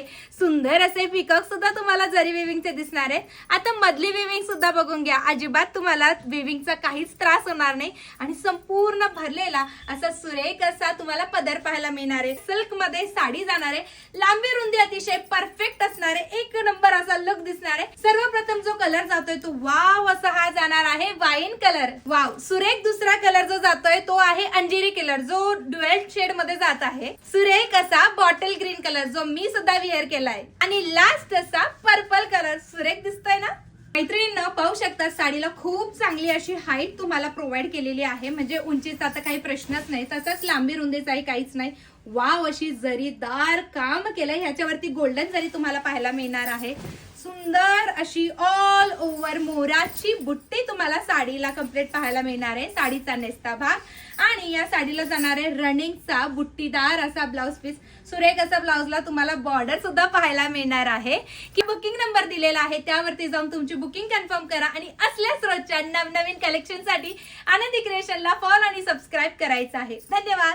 आहे. सुंदर असे पिकॉक सुद्धा तुम्हाला जरी विविंगचे दिसणार आहे. आता मधली विविंग सुद्धा बघून घ्या. अजिबात तुम्हाला विविंगचा काहीच त्रास होणार नाही आणि संपूर्ण भरलेला असा सुरेख असा तुम्हाला पदर पाहायला मिळणार आहे. सिल्क मध्ये साडी जाणार आहे. लांबी रुंदी अतिशय परफेक्ट असणार आहे. एक नंबर असा लुक दिसणार आहे. सर्वप्रथम जो कलर जातोय तो वाव असा हा जाणार आहे वाईन कलर. वाव. सुरेख दुसरा कलर जो जातोय तो आहे अंजिरी कलर, जो ड्युएल शेड मध्ये जात आहे. सुरेख असा बॉटल ग्रीन कलर जो मी सुद्धा वेअर केलाय आणि लास्ट असा पर्पल कलर. सुरेख दिसतोय ना मैत्रिणींना? पाहू शकता साडीला खूप चांगली अशी हाईट तुम्हाला प्रोव्हाइड केलेली आहे. म्हणजे उंचीचा आता काही प्रश्नच नाही, तसंच लांबी रुंदीचाही काहीच नाही. वाव अशी जरीदार काम केलंय. ह्याच्यावरती गोल्डन जरी तुम्हाला पाहायला मिळणार आहे. सुंदर अशी ऑल ओव्हर मोराची बुट्टी तुम्हाला साडीला कंप्लीट पाहायला मिळणार आहे. साडीचा नेसता भाग आणि या साडीला जाणार आहे रनिंगचा बुट्टीदार असा ब्लाउज पीस. सुरेख असा ब्लाउजला तुम्हाला बॉर्डर सुद्धा पाहायला मिळणार आहे. की बुकिंग नंबर दिलेला आहे त्यावरती जाऊन तुमची बुकिंग कन्फर्म करा आणि असल्याच रोजच्या नवनवीन कलेक्शन साठी आनंदी क्रिएशनला फॉलो आणि सबस्क्राईब करायचं आहे. धन्यवाद.